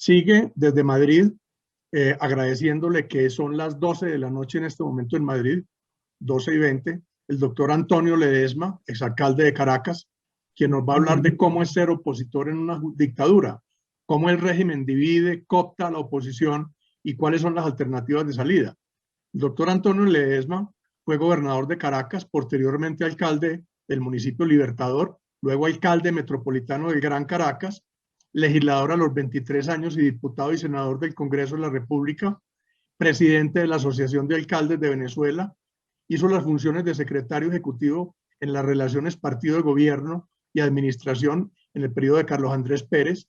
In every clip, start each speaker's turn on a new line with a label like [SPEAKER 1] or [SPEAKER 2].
[SPEAKER 1] Sigue desde Madrid, agradeciéndole que son las 12 de la noche en este momento en Madrid, 12:20, el doctor Antonio Ledesma, exalcalde de Caracas, quien nos va a hablar de cómo es ser opositor en una dictadura, cómo el régimen divide, coopta a la oposición y cuáles son las alternativas de salida. El doctor Antonio Ledesma fue gobernador de Caracas, posteriormente alcalde del municipio Libertador, luego alcalde metropolitano del Gran Caracas, legislador a los 23 años y diputado y senador del Congreso de la República, presidente de la Asociación de Alcaldes de Venezuela, hizo las funciones de secretario ejecutivo en las relaciones partido de gobierno y administración en el periodo de Carlos Andrés Pérez,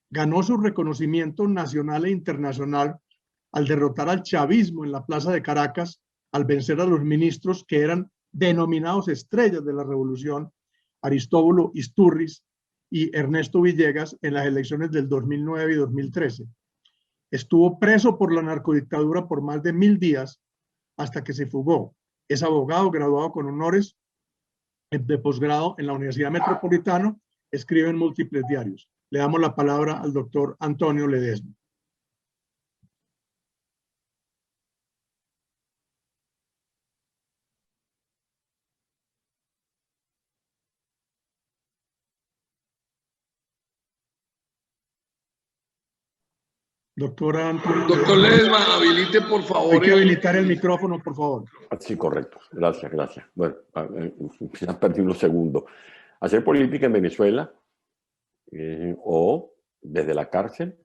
[SPEAKER 1] ganó su reconocimiento nacional e internacional al derrotar al chavismo en la plaza de Caracas, al vencer a los ministros que eran denominados estrellas de la revolución, Aristóbulo Isturris y Ernesto Villegas, en las elecciones del 2009 y 2013. Estuvo preso por la narcodictadura por más de 1000 días hasta que se fugó. Es abogado graduado con honores de posgrado en la Universidad Metropolitana, escribe en múltiples diarios. Le damos la palabra al doctor Antonio Ledesma. Doctor
[SPEAKER 2] Ledesma, habilite por favor.
[SPEAKER 1] Hay que habilitar el micrófono, por favor.
[SPEAKER 3] Sí, correcto. Gracias, gracias. Bueno, ya perdí unos segundos. Hacer política en Venezuela, o desde la cárcel,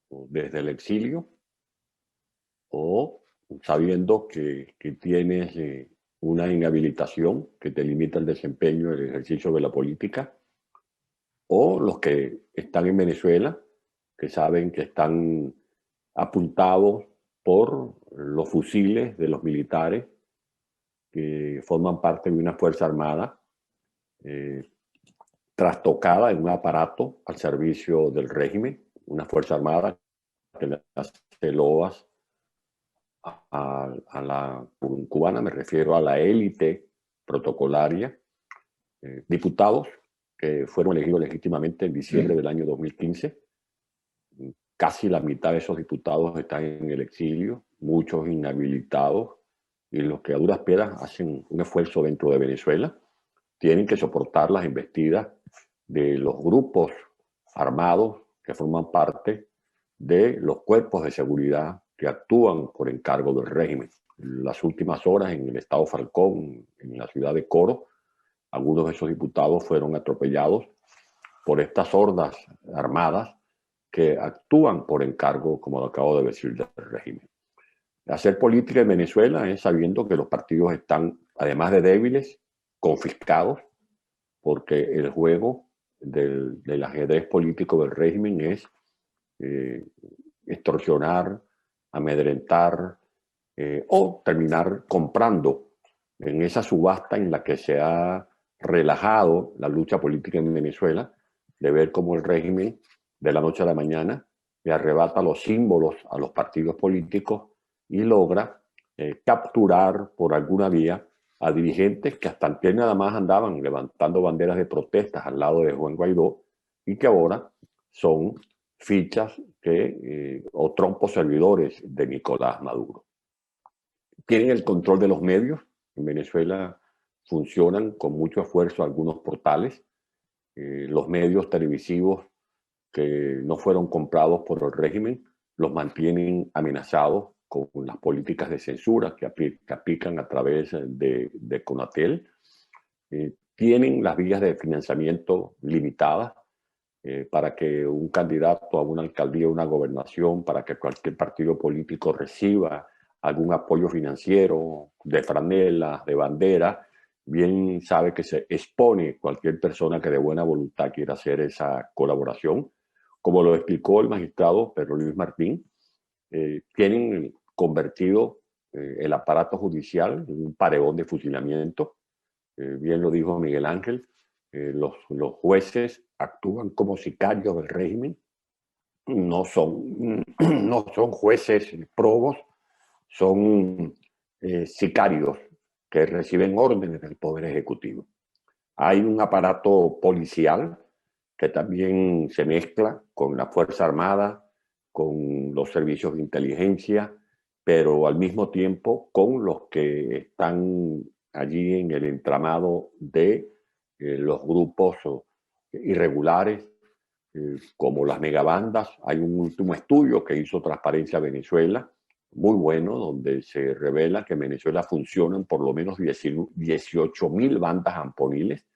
[SPEAKER 3] o desde el exilio, o sabiendo que tienes una inhabilitación que te limita el desempeño, el ejercicio de la política, o los que están en Venezuela, que saben que están apuntados por los fusiles de los militares que forman parte de una fuerza armada trastocada en un aparato al servicio del régimen, una fuerza armada que le hace loas a la cubana, me refiero a la élite protocolaria, diputados que fueron elegidos legítimamente en diciembre del año 2015. Casi la mitad de esos diputados están en el exilio, muchos inhabilitados, y los que a duras penas hacen un esfuerzo dentro de Venezuela tienen que soportar las embestidas de los grupos armados que forman parte de los cuerpos de seguridad que actúan por encargo del régimen. En las últimas horas en el estado Falcón, en la ciudad de Coro, algunos de esos diputados fueron atropellados por estas hordas armadas que actúan por encargo, como lo acabo de decir, del régimen. Hacer política en Venezuela es sabiendo que los partidos están, además de débiles, confiscados, porque el juego del ajedrez político del régimen es extorsionar, amedrentar o terminar comprando en esa subasta en la que se ha relajado la lucha política en Venezuela, de ver cómo el régimen de la noche a la mañana le arrebata los símbolos a los partidos políticos y logra capturar por alguna vía a dirigentes que hasta antes nada más andaban levantando banderas de protestas al lado de Juan Guaidó y que ahora son fichas o trompos servidores de Nicolás Maduro. Tienen el control de los medios. En Venezuela funcionan con mucho esfuerzo algunos portales. Los medios televisivos que no fueron comprados por el régimen los mantienen amenazados con las políticas de censura que aplican a través de Conatel. Tienen las vías de financiamiento limitadas para que un candidato a una alcaldía o una gobernación, para que cualquier partido político reciba algún apoyo financiero, de franelas, de bandera, bien sabe que se expone cualquier persona que de buena voluntad quiera hacer esa colaboración. Como lo explicó el magistrado Pedro Luis Martín, tienen convertido el aparato judicial en un paredón de fusilamiento. Bien lo dijo Miguel Ángel, los jueces actúan como sicarios del régimen, no son jueces probos, son sicarios que reciben órdenes del Poder Ejecutivo. Hay un aparato policial que también se mezcla con la Fuerza Armada, con los servicios de inteligencia, pero al mismo tiempo con los que están allí en el entramado de los grupos irregulares, como las megabandas. Hay un último estudio que hizo Transparencia Venezuela, muy bueno, donde se revela que en Venezuela funcionan por lo menos 18.000 bandas amponiles.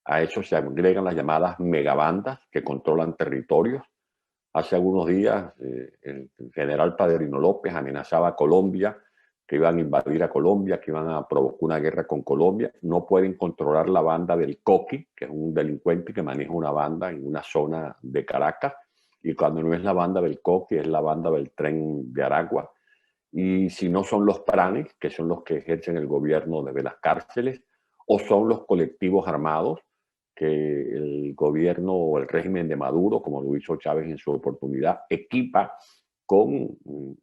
[SPEAKER 3] A eso se agregan las llamadas megabandas que controlan territorios. Hace algunos días el general Padrino López amenazaba a Colombia, que iban a invadir a Colombia, que iban a provocar una guerra con Colombia. No pueden controlar la banda del Coqui, que es un delincuente que maneja una banda en una zona de Caracas. Y cuando no es la banda del Coqui, es la banda del Tren de Aragua. Y si no son los pranes, que son los que ejercen el gobierno desde las cárceles, o son los colectivos armados, que el gobierno o el régimen de Maduro, como lo hizo Chávez en su oportunidad, equipa con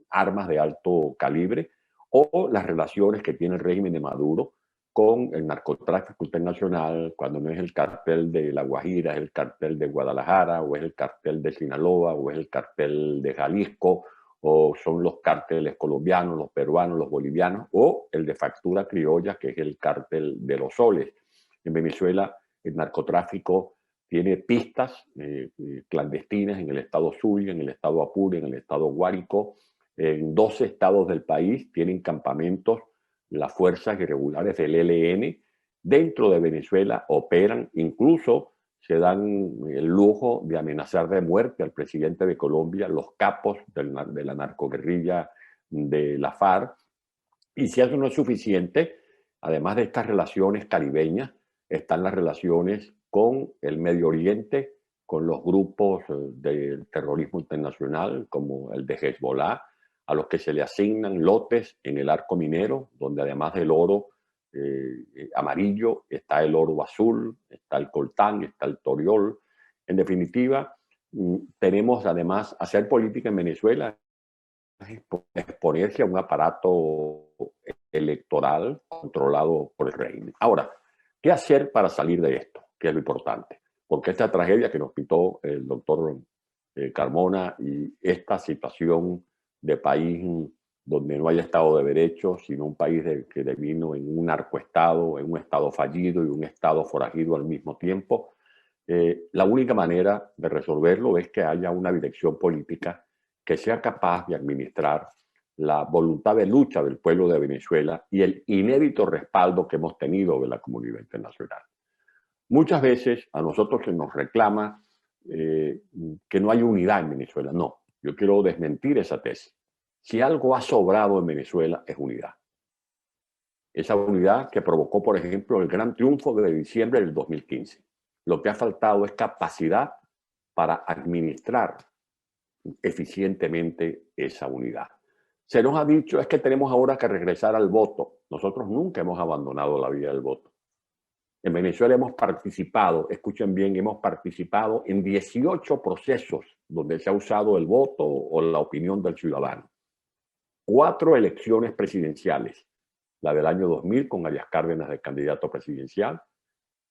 [SPEAKER 3] armas de alto calibre, o las relaciones que tiene el régimen de Maduro con el narcotráfico internacional, cuando no es el cartel de La Guajira, es el cartel de Guadalajara, o es el cartel de Sinaloa, o es el cartel de Jalisco, o son los cárteles colombianos, los peruanos, los bolivianos, o el de factura criolla, que es el cártel de los soles. En Venezuela, el narcotráfico tiene pistas clandestinas en el estado Zulia, en el estado Apure, en el estado Guárico. En 12 estados del país tienen campamentos las fuerzas irregulares del ELN. Dentro de Venezuela operan, incluso se dan el lujo de amenazar de muerte al presidente de Colombia, los capos de la narcoguerrilla de la FARC. Y si eso no es suficiente, además de estas relaciones caribeñas, están las relaciones con el Medio Oriente, con los grupos del terrorismo internacional, como el de Hezbollah, a los que se le asignan lotes en el arco minero, donde además del oro amarillo está el oro azul, está el coltán, está el toriol. En definitiva, tenemos además hacer política en Venezuela, exponerse a un aparato electoral controlado por el régimen. Ahora, ¿qué hacer para salir de esto? Que es lo importante. Porque esta tragedia que nos pintó el doctor Carmona y esta situación de país donde no hay Estado de Derecho, sino un país que devino en un narcoestado, en un Estado fallido y un Estado forajido al mismo tiempo, la única manera de resolverlo es que haya una dirección política que sea capaz de administrar la voluntad de lucha del pueblo de Venezuela y el inédito respaldo que hemos tenido de la comunidad internacional. Muchas veces a nosotros se nos reclama que no hay unidad en Venezuela. No, yo quiero desmentir esa tesis. Si algo ha sobrado en Venezuela es unidad. Esa unidad que provocó, por ejemplo, el gran triunfo de diciembre del 2015. Lo que ha faltado es capacidad para administrar eficientemente esa unidad. Se nos ha dicho es que tenemos ahora que regresar al voto. Nosotros nunca hemos abandonado la vía del voto. En Venezuela hemos participado, escuchen bien, hemos participado en 18 procesos donde se ha usado el voto o la opinión del ciudadano. 4 elecciones presidenciales, la del año 2000 con Arias Cárdenas de candidato presidencial,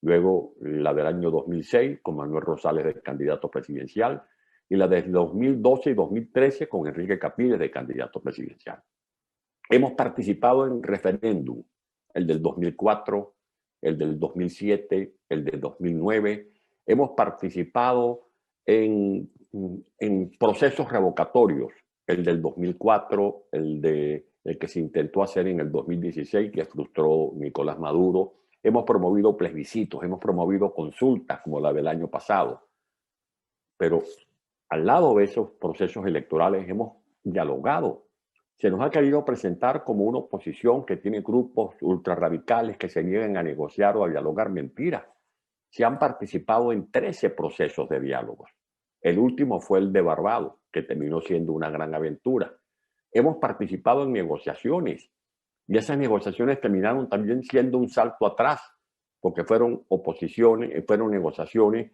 [SPEAKER 3] luego la del año 2006 con Manuel Rosales de candidato presidencial, y la del 2012 y 2013 con Enrique Capriles de candidato presidencial. Hemos participado en referéndum, el del 2004, el del 2007, el del 2009. Hemos participado en procesos revocatorios, el del 2004, el que se intentó hacer en el 2016, que frustró Nicolás Maduro. Hemos promovido plebiscitos, hemos promovido consultas como la del año pasado. Pero al lado de esos procesos electorales hemos dialogado. Se nos ha querido presentar como una oposición que tiene grupos ultrarradicales que se niegan a negociar o a dialogar. Mentira. Se han participado en 13 procesos de diálogos. El último fue el de Barbados, que terminó siendo una gran aventura. Hemos participado en negociaciones y esas negociaciones terminaron también siendo un salto atrás, porque fueron negociaciones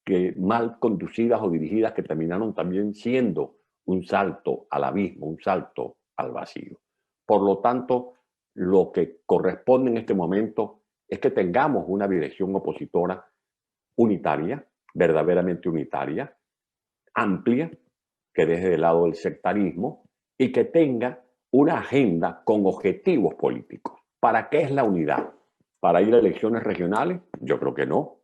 [SPEAKER 3] que mal conducidas o dirigidas que terminaron también siendo un salto al abismo, un salto al vacío. Por lo tanto, lo que corresponde en este momento es que tengamos una dirección opositora unitaria, verdaderamente unitaria, amplia, que deje de lado el sectarismo y que tenga una agenda con objetivos políticos. ¿Para qué es la unidad? ¿Para ir a elecciones regionales? Yo creo que no.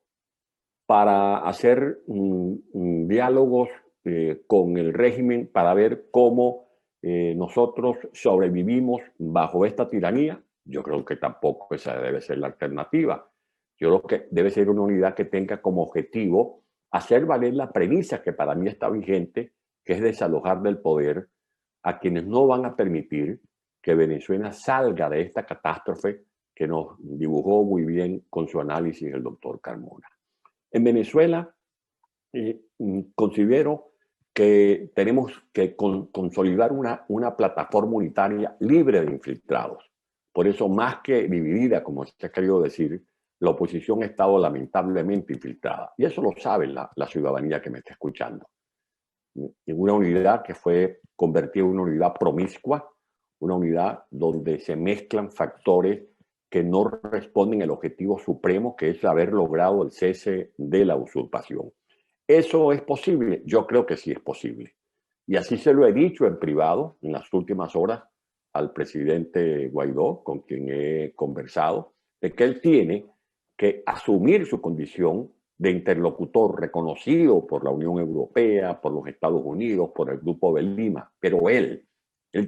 [SPEAKER 3] ¿Para hacer diálogos con el régimen para ver cómo nosotros sobrevivimos bajo esta tiranía? Yo creo que tampoco esa debe ser la alternativa. Yo creo que debe ser una unidad que tenga como objetivo hacer valer la premisa que para mí está vigente, que es desalojar del poder a quienes no van a permitir que Venezuela salga de esta catástrofe que nos dibujó muy bien con su análisis el doctor Carmona. En Venezuela considero que tenemos que consolidar una plataforma unitaria libre de infiltrados. Por eso, más que dividida, como se ha querido decir, la oposición ha estado lamentablemente infiltrada. Y eso lo sabe la ciudadanía que me está escuchando. En una unidad que fue convertida en una unidad promiscua, una unidad donde se mezclan factores que no responden al objetivo supremo, que es haber logrado el cese de la usurpación. ¿Eso es posible? Yo creo que sí es posible. Y así se lo he dicho en privado en las últimas horas al presidente Guaidó, con quien he conversado, de que él tiene que asumir su condición de interlocutor reconocido por la Unión Europea, por los Estados Unidos, por el Grupo de Lima, pero él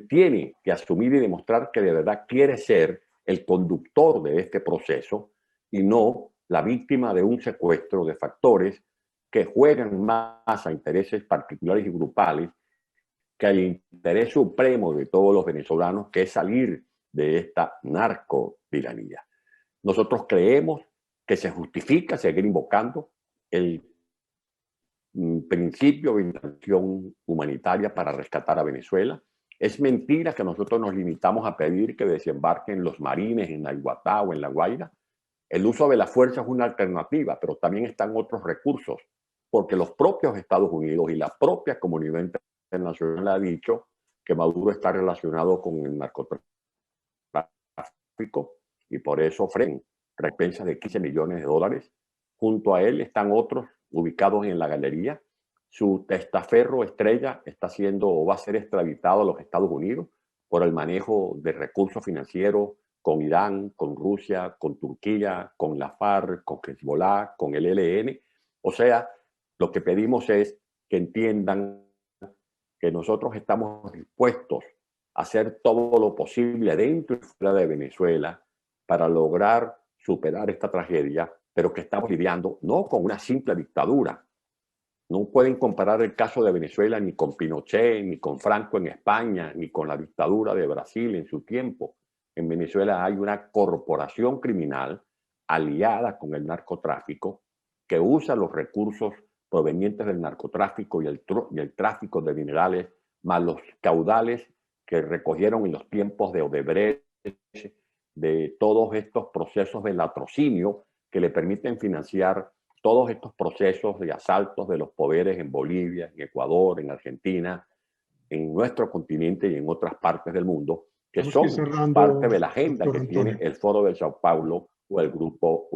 [SPEAKER 3] tiene que asumir y demostrar que de verdad quiere ser el conductor de este proceso y no la víctima de un secuestro de factores que juegan más a intereses particulares y grupales que al interés supremo de todos los venezolanos, que es salir de esta narcotiranía. Nosotros creemos que se justifica seguir invocando el principio de intervención humanitaria para rescatar a Venezuela. Es mentira que nosotros nos limitamos a pedir que desembarquen los marines en Naiguatá o en La Guaira. El uso de la fuerza es una alternativa, pero también están otros recursos, porque los propios Estados Unidos y la propia comunidad internacional ha dicho que Maduro está relacionado con el narcotráfico y por eso ofrecen recompensas de $15 millones. Junto a él están otros ubicados en la galería. Su testaferro estrella está siendo o va a ser extraditado a los Estados Unidos por el manejo de recursos financieros con Irán, con Rusia, con Turquía, con la FARC, con Hezbollah, con el ELN. O sea, lo que pedimos es que entiendan que nosotros estamos dispuestos a hacer todo lo posible dentro y fuera de Venezuela para lograr superar esta tragedia, pero que estamos lidiando no con una simple dictadura. No pueden comparar el caso de Venezuela ni con Pinochet, ni con Franco en España, ni con la dictadura de Brasil en su tiempo. En Venezuela hay una corporación criminal aliada con el narcotráfico que usa los recursos provenientes del narcotráfico y el tráfico de minerales, más los caudales que recogieron en los tiempos de Odebrecht, de todos estos procesos de latrocinio que le permiten financiar todos estos procesos de asaltos de los poderes en Bolivia, en Ecuador, en Argentina, en nuestro continente y en otras partes del mundo, que son parte de la agenda que tiene el Foro de Sao Paulo o el Grupo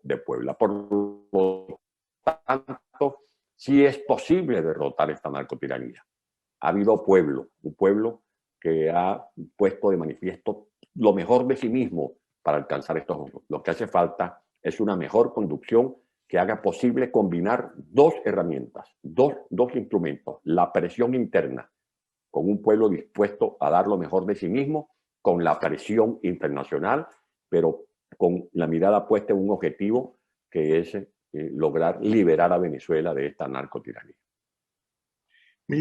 [SPEAKER 3] de Puebla. Por lo tanto, sí es posible derrotar esta narcotiranía. Ha habido un pueblo que ha puesto de manifiesto lo mejor de sí mismo para alcanzar estos objetivos. Lo que hace falta es una mejor conducción que haga posible combinar dos herramientas, dos instrumentos: la presión interna, con un pueblo dispuesto a dar lo mejor de sí mismo, con la presión internacional, pero con la mirada puesta en un objetivo que es lograr liberar a Venezuela de esta narcotiranía.